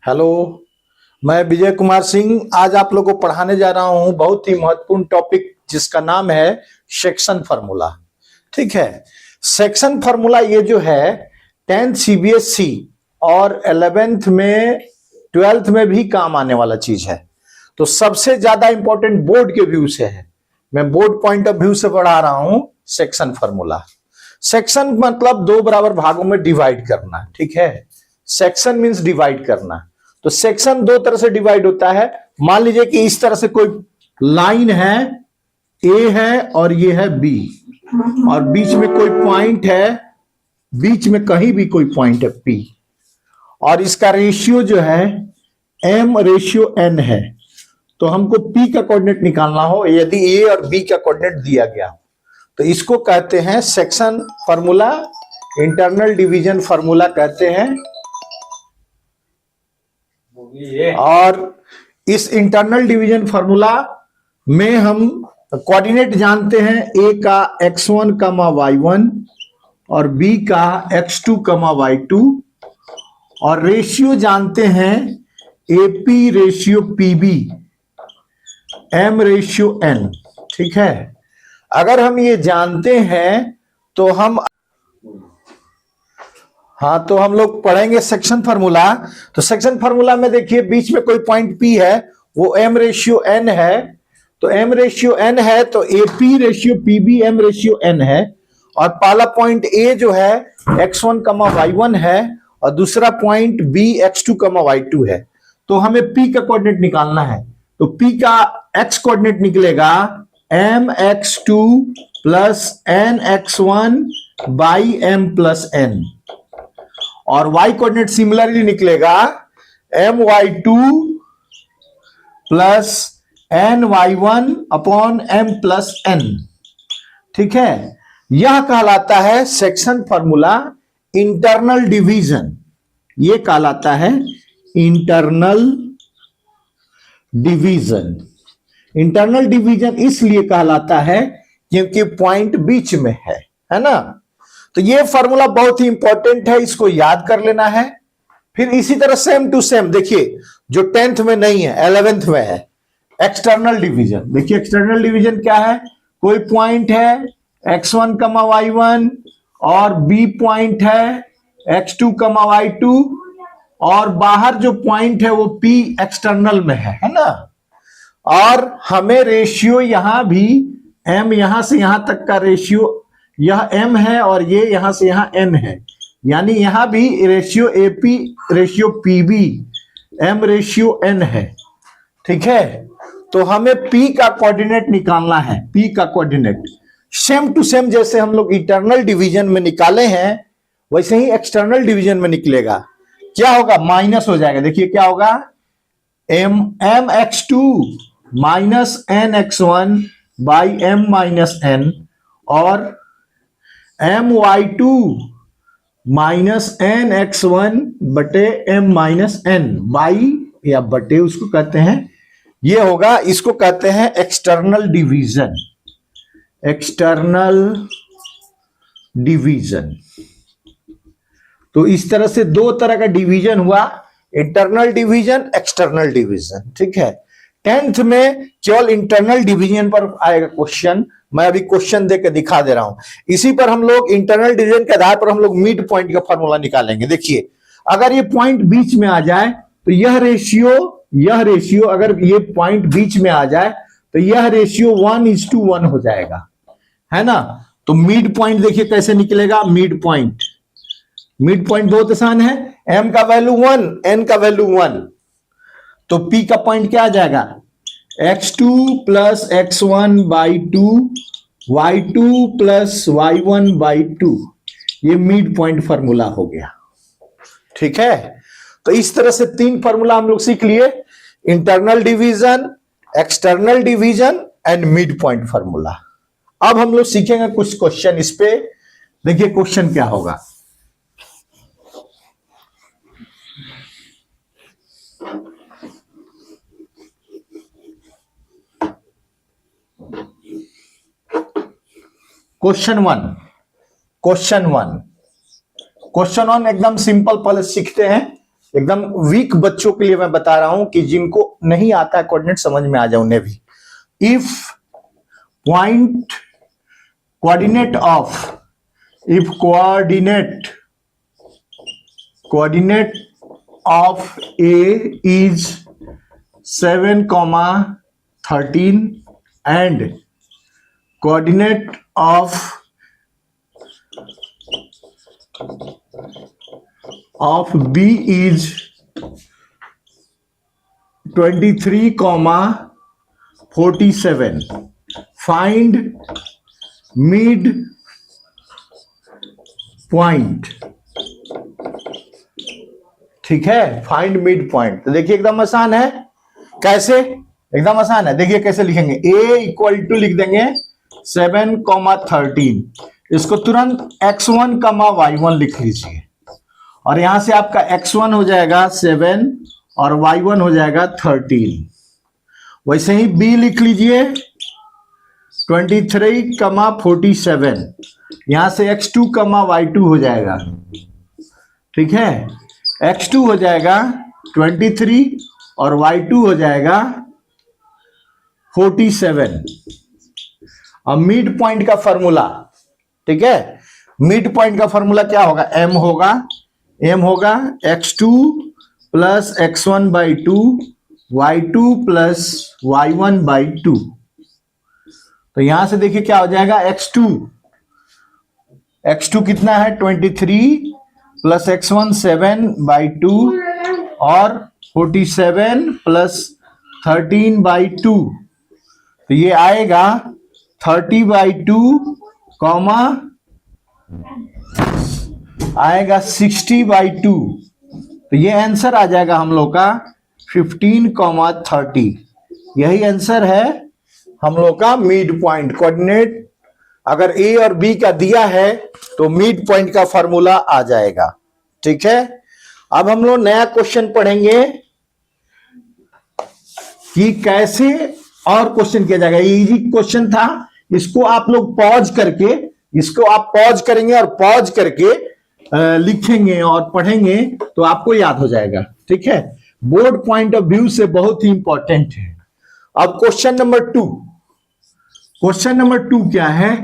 Hello, मैं विजय कुमार सिंह आज आप लोगों को पढ़ाने जा रहा हूं बहुत ही महत्वपूर्ण टॉपिक जिसका नाम है सेक्शन फार्मूला। ठीक है, सेक्शन फार्मूला ये जो है 10th सीबीएसई और 11th में 12th में भी काम आने वाला चीज है। तो सबसे ज्यादा इंपॉर्टेंट बोर्ड के व्यू से है, मैं बोर्ड पॉइंट ऑफ व्यू से पढ़ा रहा हूं सेक्शन फार्मूला। सेक्शन मतलब दो बराबर भागों में डिवाइड करना। ठीक है, सेक्शन मींस डिवाइड करना। तो सेक्शन दो तरह से डिवाइड होता है। मान लीजिए कि इस तरह से कोई लाइन है, ए है और ये है बी, और बीच में कोई पॉइंट है, बीच में कहीं भी कोई पॉइंट है पी, और इसका रेशियो जो है m रेशियो n है। तो हमको p का कोऑर्डिनेट निकालना हो यदि a और b का कोऑर्डिनेट दिया गया तो इसको कहते हैं section formula, internal division formula कहते हैं। और इस इंटरनल डिवीजन फार्मूला में हम कोऑर्डिनेट जानते हैं, a का x1, y1 और b का x2, y2, और रेशियो जानते हैं AP ratio PB, M ratio N। ठीक है, अगर हम ये जानते हैं तो हम लोग पढ़ेंगे सेक्शन फार्मूला। तो सेक्शन फार्मूला में देखिए बीच में कोई पॉइंट P है, वो M रेशियो N है। तो M रेशियो N है तो AP ratio PB M ratio N है। और पहला पॉइंट A जो है x1, y1 है, और दूसरा पॉइंट B x2, y2 है। तो हमें P का कोऑर्डिनेट निकालना है। तो P का x कोऑर्डिनेट निकलेगा mx2 plus nx1 by m plus n, और y कोऑर्डिनेट सिमिलरली निकलेगा my2 plus ny1 upon m plus n। ठीक है, यह कहलाता है सेक्शन फार्मूला इंटरनल डिवीजन। यह कहलाता है इंटरनल डिवीजन। इंटरनल डिवीजन इसलिए कहलाता है क्योंकि पॉइंट बीच में है ना। तो ये फार्मूला बहुत ही इंपॉर्टेंट है, इसको याद कर लेना है। फिर इसी तरह सेम टू सेम देखिए, जो 10th में नहीं है 11th में है, एक्सटर्नल डिवीजन। देखिए एक्सटर्नल डिवीजन क्या है, कोई पॉइंट है x1, y1 और b पॉइंट है x2, y2, और बाहर जो पॉइंट है वो p एक्सटर्नल में है ना। और हमें रेशियो यहां भी m, यहां से यहां तक का रेशियो यह m है और ये यहां से यहां n है, यानी यहां भी ratio AP ratio PB m ratio n है। ठीक है, तो हमें P का कोऑर्डिनेट निकालना है। P का कोऑर्डिनेट सेम टू सेम जैसे हम लोग इंटरनल डिवीजन में निकाले हैं वैसे ही एक्सटर्नल डिवीजन में निकलेगा। क्या होगा, माइनस हो जाएगा। देखिए क्या होगा, mx2 minus nx1 by m minus n, और my2 माइनस nx1 बटे m माइनस n बाई या बटे उसको कहते हैं, ये होगा, इसको कहते हैं एक्सटर्नल डिवीजन। External division. तो इस तरह से दो तरह का डिवीजन हुआ, इंटरनल डिवीजन, एक्सटर्नल डिवीजन। ठीक है, 10th में केवल इंटरनल डिवीजन पर आएगा क्वेश्चन। मैं अभी क्वेश्चन देकर दिखा दे रहा हूं। इसी पर हम लोग इंटरनल डिवीजन के आधार पर हम लोग मिड पॉइंट का फॉर्मूला निकालेंगे। देखिए अगर ये पॉइंट बीच में आ जाए तो यह रेशियो अगर ये पॉइंट बीच में आ जाए तो यह रेशियो 1:1 हो जाएगा, है ना। तो मिड पॉइंट देखिए कैसे निकलेगा। मिड पॉइंट बहुत आसान है, m का वैल्यू 1, n का वैल्यू 1, तो p का पॉइंट क्या आ जाएगा, x2 plus x1 by 2, y2 plus y1 by 2। ये मिड पॉइंट फार्मूला हो गया। ठीक है, तो इस तरह से तीन फार्मूला हम लोग सीख लिए, internal division, external division and mid point formula. अब हम लोग सीखेंगे कुछ क्वेश्चन इस पे। देखिए क्वेश्चन क्या होगा। क्वेश्चन वन एकदम सिंपल, पहले सीखते हैं एकदम वीक बच्चों के लिए मैं बता रहा हूं कि जिनको नहीं आता है कोऑर्डिनेट समझ में आ जाए उन्हें भी। If coordinate of A is 7,13 and coordinate of B is 23,47. Find mid point। ठीक है, फाइंड मिड पॉइंट। तो देखिए एकदम आसान है। कैसे? एकदम आसान है। देखिए कैसे लिखेंगे। A इक्वल टू लिख देंगे 7,13। इसको तुरंत x1, y1 लिख लीजिए और यहां से आपका x1 हो जाएगा 7 और y1 हो जाएगा 13। वैसे ही B लिख लीजिए 23,47। यहां से x2, y2 हो जाएगा। ठीक है, x2 हो जाएगा 23 और y2 हो जाएगा 47। अब मिड पॉइंट का फॉर्मूला, ठीक है, मिड पॉइंट का फॉर्मूला क्या होगा? m होगा x2 plus x1 by 2 y2 plus y1 by 2। तो यहां से देखिए क्या हो जाएगा। x2 कितना है? 23 प्लस x1 7 बाई 2 और 47 प्लस 13 बाई 2। तो ये आएगा 30 बाई 2 कॉमा आएगा 60 बाई 2। तो ये आंसर आ जाएगा हम लोग का 15,30। यही आंसर है हम लोग का मिड पॉइंट। कोऑर्डिनेट अगर ए और बी का दिया है तो मिड पॉइंट का फॉर्मूला आ जाएगा। ठीक है, अब हम लोग नया क्वेश्चन पढ़ेंगे कि कैसे और क्वेश्चन किया जाएगा। इजी क्वेश्चन था, इसको आप लोग पॉज करके, इसको आप पॉज करेंगे और पॉज करके लिखेंगे और पढ़ेंगे तो आपको याद हो जाएगा। ठीक है, बोर्ड पॉइंट ऑफ व्यू से बहुत ही इंपॉर्टेंट है। अब क्वेश्चन नंबर 2, क्वेश्चन नंबर 2 क्या है?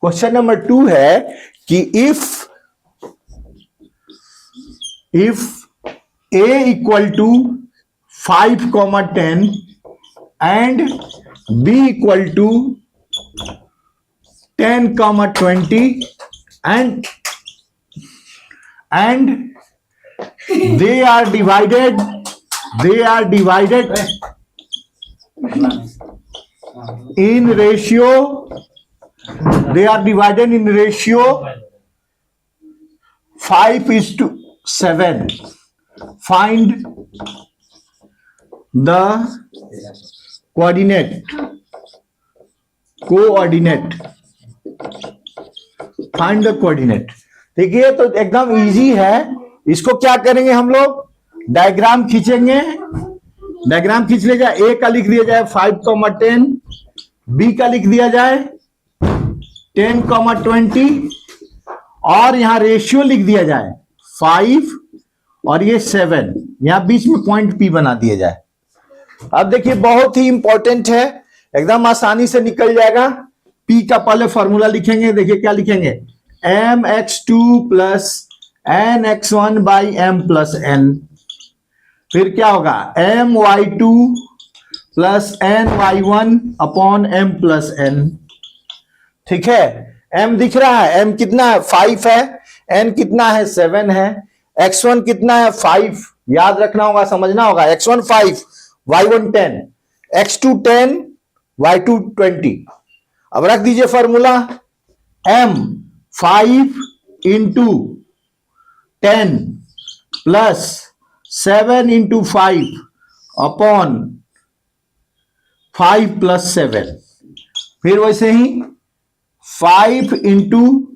क्वेश्चन नंबर 2 है कि if A equal to 5,10 and B equal to 10,20 and they are divided in ratio 5:7. Find the coordinate. Find the coordinate. देखिए तो एकदम इजी है। इसको क्या करेंगे हम लोग? डायग्राम खींचेंगे। डायग्राम खींच लिया जाए। ए का लिख दिया जाए 5,10, बी का लिख दिया जाए 10,20 और यहां रेशियो लिख दिया जाए 5 और ये 7। यहां बीच में पॉइंट पी बना दिया जाए। अब देखिए बहुत ही इंपॉर्टेंट है, एकदम आसानी से निकल जाएगा। पी का पहले फॉर्मूला लिखेंगे। देखिए क्या लिखेंगे? mx2 plus nx1 by m plus n। फिर क्या होगा? my2 plus ny1 upon m plus n। ठीक है, m दिख रहा है, m कितना है? 5 है। n कितना है? 7 है। x1 कितना है? 5। याद रखना होगा, समझना होगा। x1 5, y1 10, x2 10, y2 20। अब रख दीजिए formula. m 5 into 10 plus 7 into 5 upon 5 plus 7। फिर वैसे ही 5 into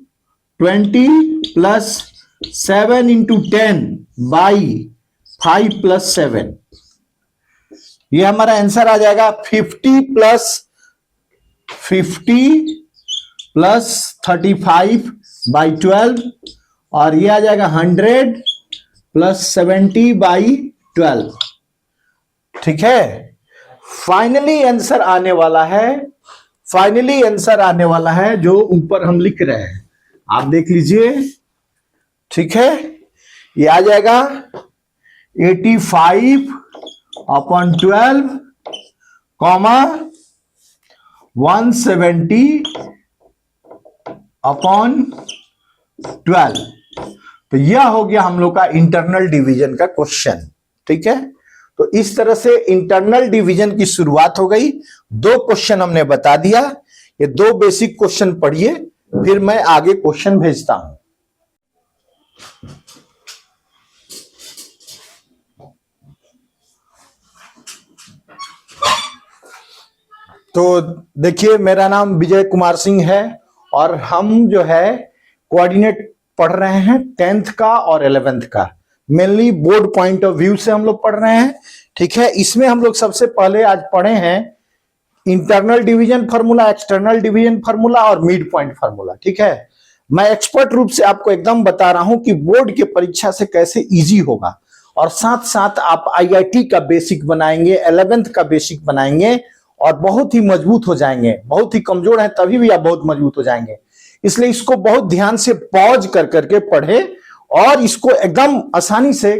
20 plus 7 into 10 by 5 plus 7। ये हमारा आंसर आ जाएगा 50 प्लस 35 बाई 12 और ये आ जाएगा 100 प्लस 70/12। ठीक है, फाइनली आंसर आने वाला है, फाइनली आंसर आने वाला है जो ऊपर हम लिख रहे हैं, आप देख लीजिए। ठीक है, ये आ जाएगा 85/12 कॉमा 170/12। तो यह हो गया हम लोग का इंटरनल डिवीजन का क्वेश्चन। ठीक है, तो इस तरह से इंटरनल डिवीजन की शुरुआत हो गई। 2 क्वेश्चन हमने बता दिया, ये 2 बेसिक क्वेश्चन पढ़िए, फिर मैं आगे क्वेश्चन भेजता हूं। तो देखिए, मेरा नाम विजय कुमार सिंह है और हम जो है कोऑर्डिनेट पढ़ रहे हैं 10th का और 11th का, mainly board point of view से हम लोग पढ़ रहे हैं। ठीक है, इसमें हम लोग सबसे पहले आज पढ़े हैं internal division formula, external division formula और मिड पॉइंट फार्मूला। ठीक है, मैं एक्सपर्ट रूप से आपको एकदम बता रहा हूं कि बोर्ड की परीक्षा से कैसे इजी होगा, और साथ साथ आप आईआईटी का बेसिक बनाएंगे, 11th का बेसिक बनाएंगे और बहुत ही मजबूत हो जाएंगे। बहुत ही कमजोर है तभी भी आप बहुत मजबूत हो जाएंगे। इसलिए इसको बहुत ध्यान से पॉज कर करके पढ़े और इसको एकदम आसानी से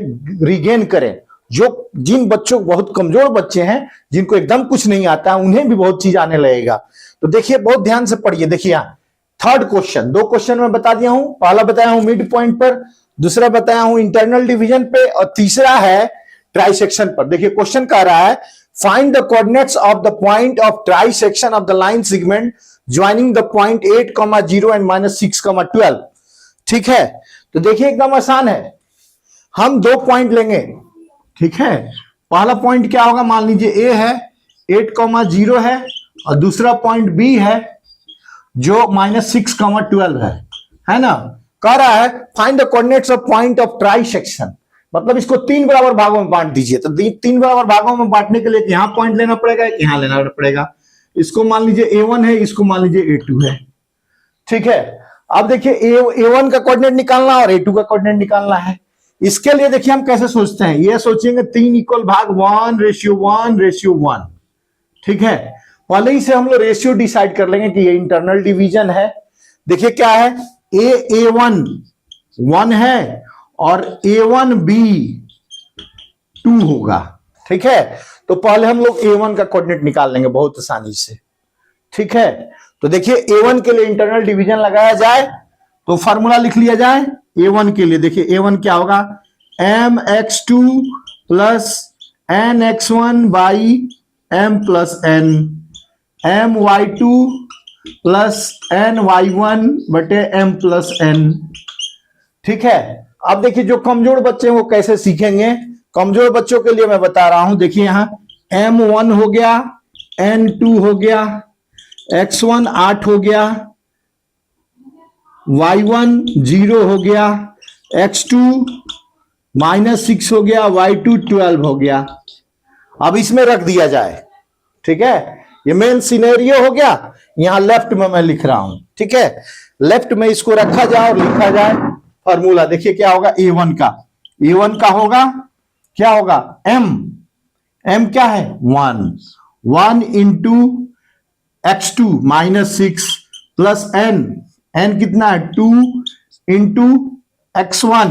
रिगेन करें। जो जिन बच्चों, बहुत कमजोर बच्चे हैं जिनको एकदम कुछ नहीं आता, उन्हें भी बहुत चीज आने लगेगा। तो देखिए, बहुत ध्यान से पढ़िए। देखिए यहाँ 3rd क्वेश्चन, 2 क्वेश्चन मैं बता दिया हूं। पहला बताया हूं मिड पॉइंट पर, दूसरा बताया हूं इंटरनल डिवीजन पे, और तीसरा है ट्राइसेक्शन पर। देखिए क्वेश्चन कह रहा है find the coordinates of the point of trisection of the line segment joining the point 8,0 and -6,12। ठीक है, तो देखिए एकदम आसान है, हम 2 पॉइंट लेंगे। ठीक है, पहला पॉइंट क्या होगा, मान लीजिए ए है, 8,0 है, और दूसरा पॉइंट बी है जो -6,12 है ना। कह रहा है find the coordinates of point of trisection, मतलब इसको 3 बराबर भागों में बांट दीजिए। तो 3 बराबर भागों में बांटने के लिए यहां पॉइंट लेना पड़ेगा, यहां लेना पड़ेगा। इसको मान लीजिए A1 है, इसको मान लीजिए A2 है। ठीक है, अब देखिए A1 का कोऑर्डिनेट निकालना और A2 का कोऑर्डिनेट निकालना है। इसके लिए देखिए हम कैसे सोचते हैं, ये सोचेंगे 3 इक्वल भाग 1:1:1। ठीक है, पहले ही से हम लोग रेशियो डिसाइड कर लेंगे कि ये इंटरनल डिवीजन है। देखिए क्या है, A1 1 है और A1B 2 होगा। ठीक है, तो पहले हम लोग A1 का कोऑर्डिनेट निकाल लेंगे बहुत आसानी से। ठीक है, तो देखिए A1 के लिए इंटरनल डिवीजन लगाया जाए तो फॉर्मूला लिख लिया जाए A1 के लिए। देखिए A1 क्या होगा, mx2 plus nx1 by m plus n, my2 plus ny1 बटे m प्लस n। ठीक है, अब देखिए जो कमजोर बच्चे हैं वो कैसे सीखेंगे। कमजोर बच्चों के लिए मैं बता रहा हूं, देखिए यहां m1 हो गया, n2 हो गया, x1 8 हो गया, y1 0 हो गया, x2 -6 हो गया, y2 12 हो गया। अब इसमें रख दिया जाए। ठीक है, ये मेन सिनेरियो हो गया। यहां लेफ्ट में मैं लिख रहा हूं। ठीक है, लेफ्ट में इसको रखा जाए और लिखा जाए फॉर्मूला। देखिए क्या होगा, A1 का होगा, क्या होगा, m क्या है 1 इंटू x2 -6 प्लस n कितना है 2 into x1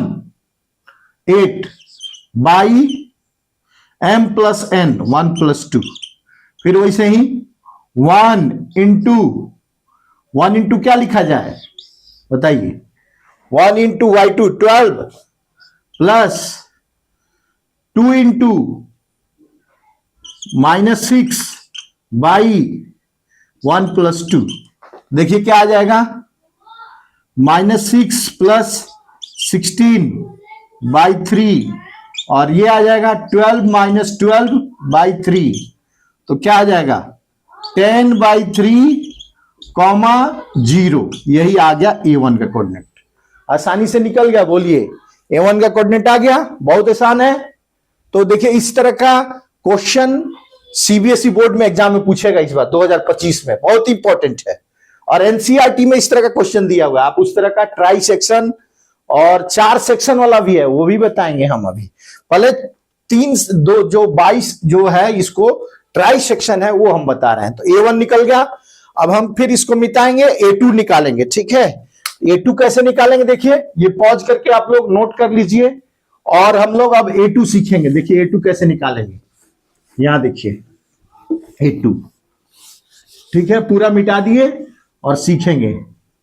8 by m plus n 1 + 2। फिर वैसे ही 1 इंटू क्या लिखा जाए बताइए, 1 into y2 12 plus 2 into -6 by 1 + 2। देखिए क्या आ जाएगा, -6 प्लस 16 बाई 3, और ये आ जाएगा 12 - 12 बाई 3। तो क्या आ जाएगा 10/3, 0। यही आ गया A1 का कोऑर्डिनेट। आसानी से निकल गया, बोलिए A1 का कोऑर्डिनेट आ गया, बहुत आसान है। तो देखिए इस तरह का क्वेश्चन सीबीएसई बोर्ड में एग्जाम में पूछेगा इस बार 2025 में, बहुत इंपॉर्टेंट है। और एनसीईआरटी में इस तरह का क्वेश्चन दिया हुआ है, आप उस तरह का ट्राई सेक्शन और 4 सेक्शन वाला भी है, वो भी बताएंगे हम अभी। पहले 22 जो है इसको ट्राई सेक्शन है वो हम बता रहे हैं। तो A1 निकल गया। अब हम फिर इसको मिटाएंगे, A2 निकालेंगे। ठीक है, A2 कैसे निकालेंगे देखिए, ये पॉज करके आप लोग नोट कर लीजिए और हम लोग अब A2 सीखेंगे। देखिए A2 कैसे निकालेंगे, यहां देखिए A2। ठीक है, पूरा मिटा दिए और सीखेंगे।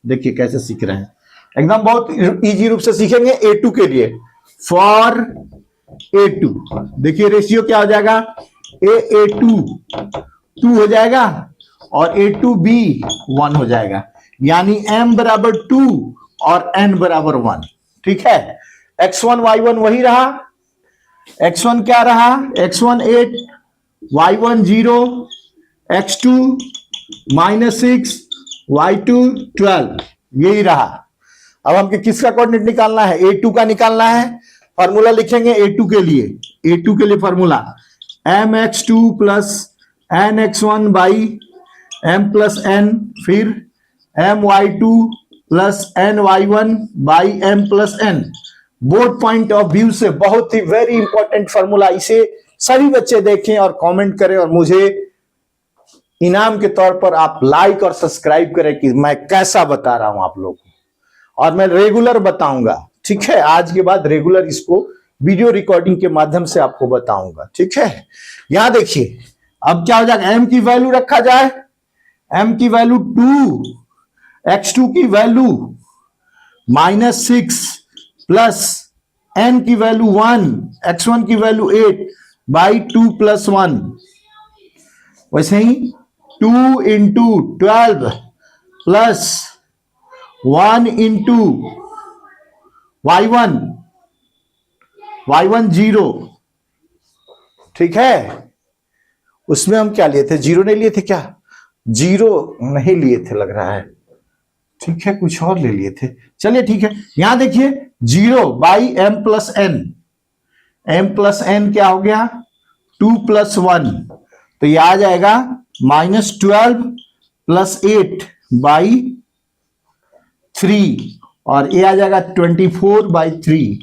देखिए कैसे सीख रहे हैं, एकदम बहुत इजी रूप से सीखेंगे। A2 के लिए फॉर A2 देखिए रेशियो क्या हो जाएगा, A2 2 हो जाएगा और A2B 1 हो जाएगा, यानी M बराबर 2 और N बराबर 1। ठीक है, X1 Y1 वही रहा। X1 क्या रहा, X1 8, Y1 0, X2 -6, Y2 12, यही रहा। अब हमको किसका कोऑर्डिनेट निकालना है, A2 का निकालना है। फॉर्मूला लिखेंगे A2 के लिए। A2 के लिए formula mx2 plus nx1 by m plus n, फिर my2 plus ny1 by m plus n। Board point of view से बहुत ही वेरी इंपॉर्टेंट फॉर्मूला, इसे सभी बच्चे देखें और कमेंट करें और मुझे इनाम के तौर पर आप लाइक और सब्सक्राइब करें कि मैं कैसा बता रहा हूं आप लोगों को, और मैं रेगुलर बताऊंगा। ठीक है, आज के बाद रेगुलर इसको वीडियो रिकॉर्डिंग के माध्यम से आपको बताऊंगा। ठीक है, यहां देखिए अब क्या हो जाएगा, m की वैल्यू रखा जाए, m की वैल्यू 2, x2 की वैल्यू -6 प्लस n की वैल्यू 1, x1 की वैल्यू 8 बाई 2 प्लस 1। वैसे ही 2 इंटू 12 प्लस 1 इंटू y1 0। ठीक है, उसमें हम क्या लिए थे, 0 नहीं लिए थे क्या, 0 नहीं लिए थे लग रहा है। ठीक है, कुछ और ले लिए थे, चलिए ठीक है। यहां देखिए 0 by m plus n, m plus n क्या हो गया 2 प्लस 1, तो ये आ जाएगा -12 प्लस 8 बाई 3, और ये आ जाएगा 24 बाई 3,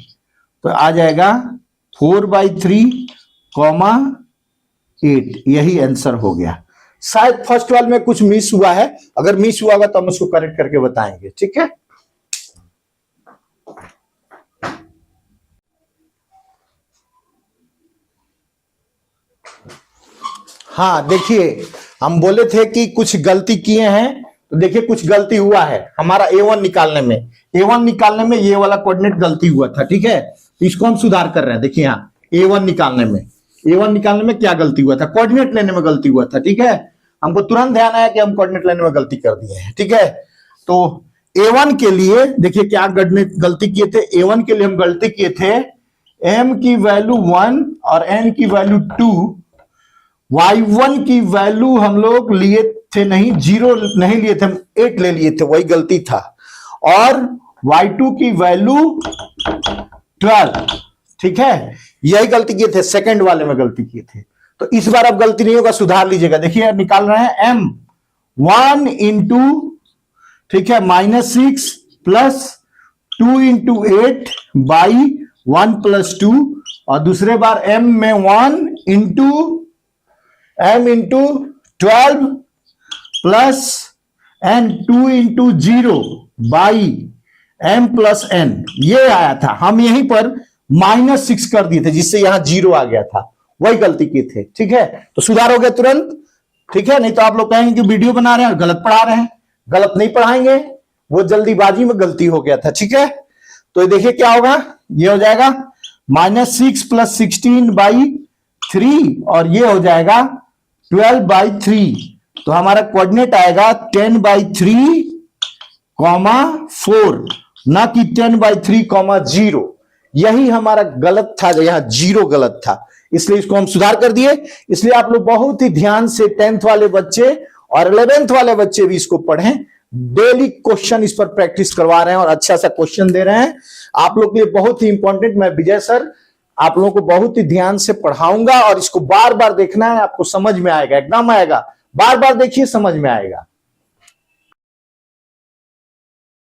तो आ जाएगा 4 बाई 3, 8। यही आंसर हो गया। शायद फर्स्ट वाले में कुछ मिस हुआ है, अगर मिस हुआ होगा तो हम उसको करेक्ट करके बताएंगे। ठीक है, हाँ देखिए हम बोले थे कि कुछ गलती किए हैं, तो देखिए कुछ गलती हुआ है हमारा A1 निकालने में। A1 निकालने में ये वाला कोऑर्डिनेट गलती हुआ था। ठीक है, तो इसको हम सुधार कर रहे हैं। देखिए यहाँ A1 निकालने में क्या गलती हुआ था, कोऑर्डिनेट लेने में गलती हुआ था। ठीक है, हमको तुरंत ध्यान आया कि हम कोऑर्डिनेट लेने में गलती कर दिए हैं। ठीक है, तो A1 के लिए देखिए क्या गलती किए थे। A1 के लिए हम गलती किए थे m की वैल्यू 1 और n की वैल्यू 2, y1 की वैल्यू हम लोग लिए थे नहीं, 0 नहीं लिए थे, हम 8 ले लिए थे, वही गलती था। और y2 की वैल्यू 12। ठीक है, यही गलती किए थे, सेकंड वाले में गलती किए थे। तो इस बार अब गलती नहीं होगा, सुधार लीजिएगा। देखिए निकाल रहे हैं m 1 इंटू, ठीक है, -6 प्लस 2 इंटू 8 बाई 1 प्लस 2, और दूसरे बार m में 1 into m into 12 plus n 2 into 0 by m plus n, ये आया था। हम यहीं पर -6 कर दिए थे, जिससे यहां 0 आ गया था, वही गलती की थे। ठीक है, तो सुधार हो गया तुरंत। ठीक है, नहीं तो आप लोग कहेंगे कि वीडियो बना रहे हैं और गलत पढ़ा रहे हैं। गलत नहीं पढ़ाएंगे, वो जल्दीबाजी में गलती हो गया था। ठीक है, तो देखिए क्या होगा, ये हो जाएगा -6 प्लस 16 बाई 3, और ये हो जाएगा 12 बाई 3। तो हमारा कोऑर्डिनेट आएगा 10 बाई 3, 4, ना कि 10 बाई 3, 0। यही हमारा गलत था, यहां 0 गलत था, इसलिए इसको हम सुधार कर दिए। इसलिए आप लोग बहुत ही ध्यान से 10th वाले बच्चे और 11th वाले बच्चे भी इसको पढ़ें। डेली क्वेश्चन इस पर प्रैक्टिस करवा रहे हैं और अच्छा सा क्वेश्चन दे रहे हैं आप लोग के लिए, बहुत ही इंपॉर्टेंट। मैं विजय सर आप लोगों को बहुत ही ध्यान से पढ़ाऊंगा, और इसको बार बार देखना है, आपको समझ में आएगा, एकदम आएगा। बार बार देखिए, समझ में आएगा।